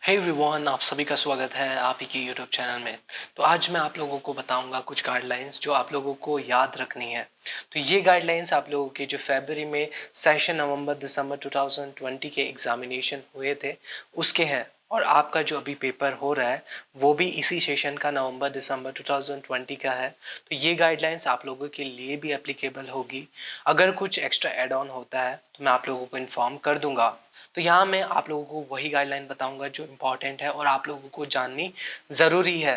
Hey everyone, आप सभी का स्वागत है आप ही के यूट्यूब चैनल में। तो आज मैं आप लोगों को बताऊंगा कुछ गाइडलाइंस जो आप लोगों को याद रखनी है। तो ये गाइडलाइंस आप लोगों के जो फरवरी में सेशन नवंबर दिसंबर 2020 के एग्जामिनेशन हुए थे उसके हैं, और आपका जो अभी पेपर हो रहा है वो भी इसी सेशन का नवंबर दिसंबर 2020 का है। तो ये गाइडलाइंस आप लोगों के लिए भी एप्लीकेबल होगी। अगर कुछ एक्स्ट्रा एड ऑन होता है तो मैं आप लोगों को इन्फॉर्म कर दूंगा। तो यहाँ मैं आप लोगों को वही गाइडलाइन बताऊंगा जो इम्पॉर्टेंट है और आप लोगों को जाननी ज़रूरी है।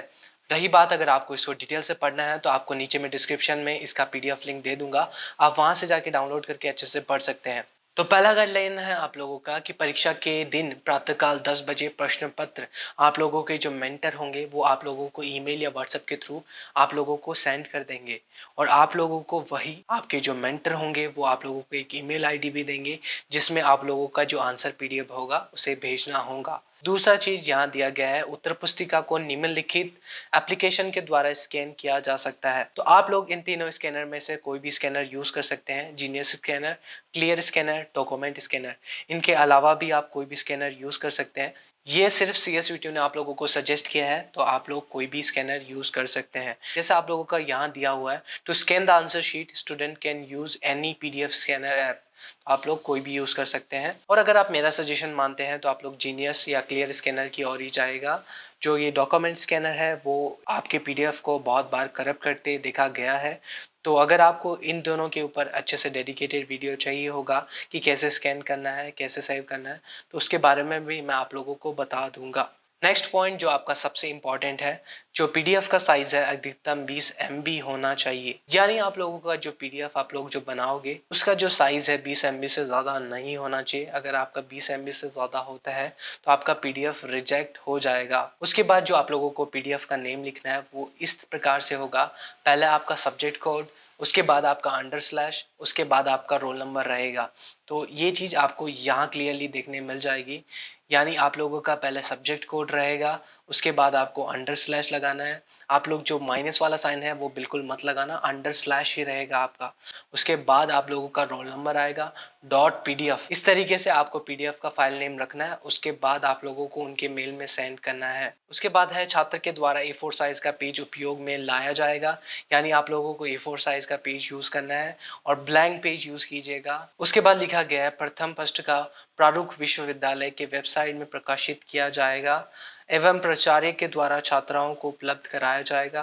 रही बात अगर आपको इसको डिटेल से पढ़ना है तो आपको नीचे में डिस्क्रिप्शन में इसका पीडीएफ लिंक दे दूंगा, आप वहाँ से जाके डाउनलोड करके अच्छे से पढ़ सकते हैं। तो पहला गाइडलाइन है आप लोगों का कि परीक्षा के दिन प्रातःकाल 10 बजे प्रश्न पत्र आप लोगों के जो मेंटर होंगे वो आप लोगों को ईमेल या व्हाट्सएप के थ्रू आप लोगों को सेंड कर देंगे, और आप लोगों को वही आपके जो मेंटर होंगे वो आप लोगों को एक ईमेल आईडी भी देंगे जिसमें आप लोगों का जो आंसर पीडीएफ होगा उसे भेजना होगा। दूसरा चीज यहाँ दिया गया है, उत्तर पुस्तिका को निम्नलिखित एप्लीकेशन के द्वारा स्कैन किया जा सकता है। तो आप लोग इन तीनों स्कैनर में से कोई भी स्कैनर यूज कर सकते हैं, genius scanner, clear scanner, document scanner. इनके अलावा भी आप कोई भी स्कैनर यूज कर सकते हैं। ये सिर्फ सीएसवीटी ने आप लोगों को सजेस्ट किया है, तो आप लोग कोई भी स्कैनर यूज कर सकते हैं। जैसे आप लोगों का यहाँ दिया हुआ है, to scan the answer sheet student can use any PDF scanner app. आप लोग कोई भी यूज कर सकते हैं, और अगर आप मेरा सजेशन मानते हैं तो आप लोग जीनियस या क्लियर स्कैनर की ओर ही जाएगा। जो ये डॉक्यूमेंट स्कैनर है वो आपके पीडीएफ को बहुत बार करप्ट करते देखा गया है। तो अगर आपको इन दोनों के ऊपर अच्छे से डेडिकेटेड वीडियो चाहिए होगा कि कैसे स्कैन करना है, कैसे सेव करना है, तो उसके बारे में भी मैं आप लोगों को बता दूंगा। नेक्स्ट पॉइंट जो आपका सबसे इम्पॉर्टेंट है, जो पीडीएफ का साइज है अधिकतम 20 MB होना चाहिए। यानी आप लोगों का जो पीडीएफ आप लोग जो बनाओगे उसका जो साइज है 20 MB से ज़्यादा नहीं होना चाहिए। अगर आपका 20 MB से ज़्यादा होता है तो आपका पीडीएफ रिजेक्ट हो जाएगा। उसके बाद जो आप लोगों को पीडीएफ का नेम लिखना है वो इस प्रकार से होगा, पहले आपका सब्जेक्ट कोड, उसके बाद आपका अंडर स्लैश, उसके बाद आपका रोल नंबर रहेगा। तो ये चीज़ आपको यहाँ क्लियरली देखने मिल जाएगी। यानी आप लोगों का पहले सब्जेक्ट कोड रहेगा, उसके बाद आपको अंडर स्लैश लगाना है। आप लोग जो माइनस वाला साइन है वो बिल्कुल मत लगाना, अंडर स्लैश ही रहेगा आपका। उसके बाद आप लोगों का रोल नंबर आएगा, डॉट पीडीएफ। इस तरीके से आपको पीडीएफ का फाइल नेम रखना है। उसके बाद आप लोगों को उनके मेल में सेंड करना है। उसके बाद है छात्र के द्वारा A4 साइज का पेज उपयोग में लाया जाएगा। यानी आप लोगों को A4 साइज का पेज यूज करना है और ब्लैंक पेज यूज कीजिएगा। उसके बाद लिखा गया है प्रथम पृष्ठ का प्रारूप विश्वविद्यालय के वेबसाइट में प्रकाशित किया जाएगा एवं प्राचार्य के द्वारा छात्राओं को उपलब्ध कराया जाएगा।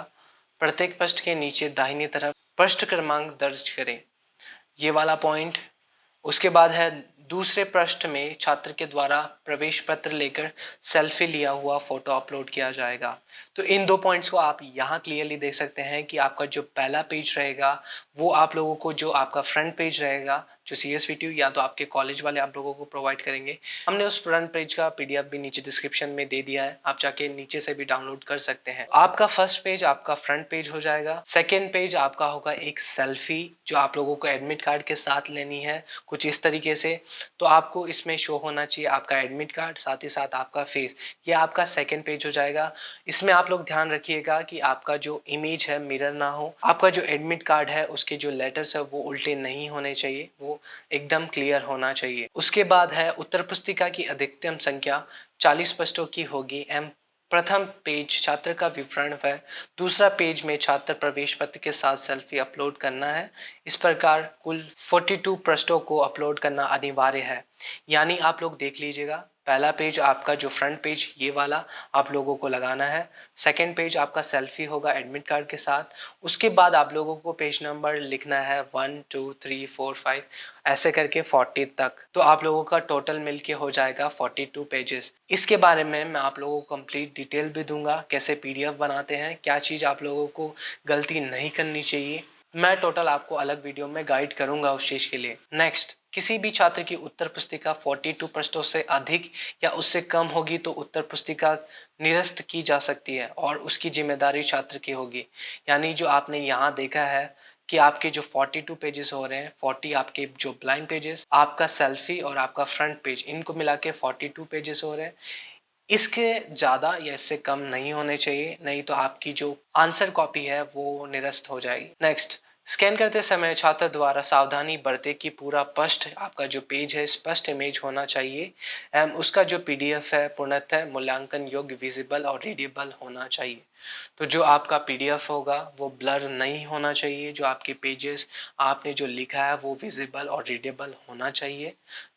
प्रत्येक पृष्ठ के नीचे दाहिनी तरफ पृष्ठ क्रमांक दर्ज करें, ये वाला पॉइंट। उसके बाद है दूसरे पृष्ठ में छात्र के द्वारा प्रवेश पत्र लेकर सेल्फी लिया हुआ फोटो अपलोड किया जाएगा। तो इन दो पॉइंट्स को आप यहाँ क्लियरली देख सकते हैं कि आपका जो पहला पेज रहेगा वो आप लोगों को जो आपका फ्रंट पेज रहेगा जो सीएसवीटी या तो आपके कॉलेज वाले आप लोगों को प्रोवाइड करेंगे। हमने उस फ्रंट पेज का पीडीएफ भी नीचे डिस्क्रिप्शन में दे दिया है, आप जाके नीचे से भी डाउनलोड कर सकते हैं। आपका फर्स्ट पेज आपका फ्रंट पेज हो जाएगा। सेकेंड पेज आपका होगा एक सेल्फी जो आप लोगों को एडमिट कार्ड के साथ लेनी है, कुछ इस तरीके से। तो आपको इसमें शो होना चाहिए आपका एडमिट कार्ड, साथ ही साथ आपका फेस। ये आपका सेकेंड पेज हो जाएगा। इसमें आप लोग ध्यान रखिएगा कि आपका जो इमेज है मिरर ना हो। आपका जो एडमिट कार्ड है उसके जो लेटर्स है वो उल्टे नहीं होने चाहिए, वो एकदम क्लियर होना चाहिए। उसके बाद है उत्तर पुस्तिका की अधिकतम संख्या 40 पृष्ठों की होगी एवं प्रथम पेज छात्र का विवरण व दूसरा पेज में छात्र प्रवेश पत्र के साथ सेल्फी अपलोड करना है। इस प्रकार कुल 42 पृष्ठों को अपलोड करना अनिवार्य है। यानी आप लोग देख लीजिएगा, पहला पेज आपका जो फ्रंट पेज ये वाला आप लोगों को लगाना है। सेकंड पेज आपका सेल्फी होगा एडमिट कार्ड के साथ। उसके बाद आप लोगों को पेज नंबर लिखना है 1 2 3 4 5 ऐसे करके 40 तक। तो आप लोगों का टोटल मिलके हो जाएगा 42 पेजेस। इसके बारे में मैं आप लोगों को कंप्लीट डिटेल भी दूंगा, कैसे पीडीएफ बनाते हैं, क्या चीज़ आप लोगों को गलती नहीं करनी चाहिए। मैं टोटल आपको अलग वीडियो में गाइड करूंगा उस चीज़ के लिए। नेक्स्ट, किसी भी छात्र की उत्तर पुस्तिका 42 पृष्ठों से अधिक या उससे कम होगी तो उत्तर पुस्तिका निरस्त की जा सकती है और उसकी जिम्मेदारी छात्र की होगी। यानी जो आपने यहाँ देखा है कि आपके जो 42 पेजेस हो रहे हैं, 40 आपके जो ब्लाइंड पेजेस, आपका सेल्फी और आपका फ्रंट पेज, इनको मिला के 42 पेजेस हो रहे हैं। इसके ज़्यादा या इससे कम नहीं होने चाहिए, नहीं तो आपकी जो आंसर कॉपी है वो निरस्त हो जाएगी। नेक्स्ट, स्कैन करते समय छात्र द्वारा सावधानी बरतें कि पूरा स्पष्ट आपका जो पेज है स्पष्ट इमेज होना चाहिए एवं उसका जो पीडीएफ है पूर्णतः मूल्यांकन योग्य, विजिबल और रीडेबल होना चाहिए। तो जो आपका पीडीएफ होगा वो ब्लर नहीं होना चाहिए, जो आपके पेजेस आपने जो लिखा है वो विजिबल और रीडेबल होना चाहिए,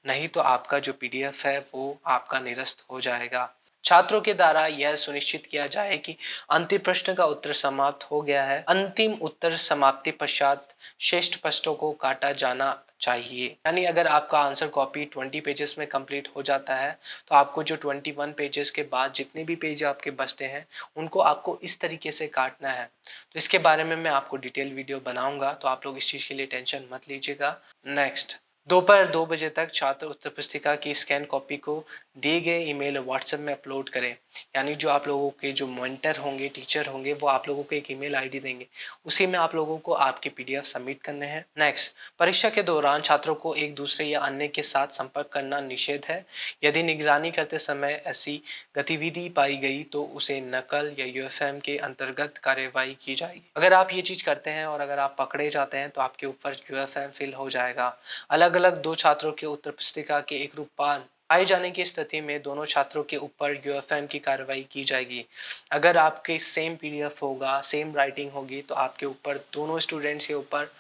नहीं तो आपका जो पीडीएफ है वो आपका निरस्त हो जाएगा। छात्रों के द्वारा यह सुनिश्चित किया जाए कि अंतिम प्रश्न का उत्तर समाप्त हो गया है। अंतिम उत्तर समाप्ति पश्चात शेष प्रश्नों को काटा जाना चाहिए। यानी अगर आपका आंसर कॉपी 20 पेजेस में कंप्लीट हो जाता है तो आपको जो 21 पेजेस के बाद जितने भी पेज आपके बचते हैं उनको आपको इस तरीके से काटना है। तो इसके बारे में मैं आपको डिटेल वीडियो बनाऊंगा, तो आप लोग इस चीज़ के लिए टेंशन मत लीजिएगा। नेक्स्ट, दोपहर 2 बजे तक छात्र उत्तर पुस्तिका की स्कैन कॉपी को दिए गए ईमेल व्हाट्सएप में अपलोड करें। यानी जो आप लोगों के जो मेंटर होंगे, टीचर होंगे, वो आप लोगों को एक ईमेल आईडी देंगे, उसी में आप लोगों को आपके पीडीएफ सबमिट करने हैं। नेक्स्ट, परीक्षा के दौरान छात्रों को एक दूसरे या अन्य के साथ संपर्क करना निषेध है। यदि निगरानी करते समय ऐसी गतिविधि पाई गई तो उसे नकल या यूएफएम के अंतर्गत कार्यवाही की जाएगी। अगर आप ये चीज़ करते हैं और अगर आप पकड़े जाते हैं तो आपके ऊपर यूएफएम फिल हो जाएगा। अलग अलग दो छात्रों के उत्तर पुस्तिका के एक रूप पाए जाने की स्थिति में दोनों छात्रों के ऊपर यूएफएम की कार्रवाई की जाएगी। अगर आपके सेम पीडीएफ होगा, सेम राइटिंग होगी, तो आपके ऊपर दोनों स्टूडेंट्स के ऊपर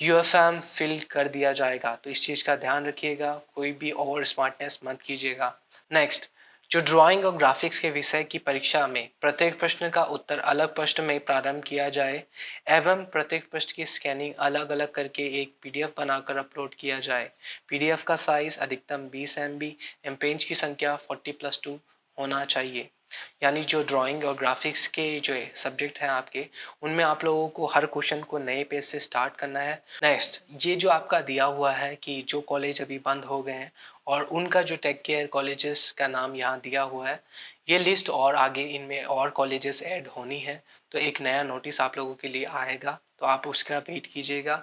यूएफएम फिल कर दिया जाएगा। तो इस चीज़ का ध्यान रखिएगा, कोई भी ओवर स्मार्टनेस मत कीजिएगा। नेक्स्ट, जो ड्राइंग और ग्राफिक्स के विषय की परीक्षा में प्रत्येक प्रश्न का उत्तर अलग प्रश्न में प्रारंभ किया जाए एवं प्रत्येक प्रश्न की स्कैनिंग अलग अलग करके एक पीडीएफ बनाकर अपलोड किया जाए। पीडीएफ का साइज अधिकतम 20 MB एवं पेज की संख्या 40+2 होना चाहिए। यानी जो ड्राइंग और ग्राफिक्स के जो सब्जेक्ट हैं आपके, उनमें आप लोगों को हर क्वेश्चन को नए पेज से स्टार्ट करना है। नेक्स्ट, ये जो आपका दिया हुआ है कि जो कॉलेज अभी बंद हो गए हैं और उनका जो टेक केयर कॉलेजेस का नाम यहाँ दिया हुआ है, ये लिस्ट और आगे इनमें और कॉलेजेस ऐड होनी है। तो एक नया नोटिस आप लोगों के लिए आएगा, तो आप उसका वेट कीजिएगा।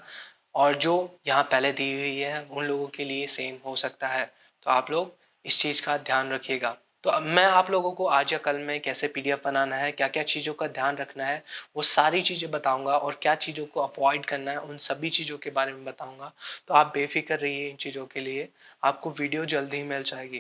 और जो यहाँ पहले दी हुई है उन लोगों के लिए सेम हो सकता है, तो आप लोग इस चीज़ का ध्यान रखिएगा। तो अब मैं आप लोगों को आज या कल में कैसे पीडीएफ बनाना है, क्या क्या चीज़ों का ध्यान रखना है, वो सारी चीज़ें बताऊंगा और क्या चीज़ों को अवॉइड करना है उन सभी चीज़ों के बारे में बताऊंगा। तो आप बेफिक्र रहिए इन चीज़ों के लिए, आपको वीडियो जल्दी ही मिल जाएगी।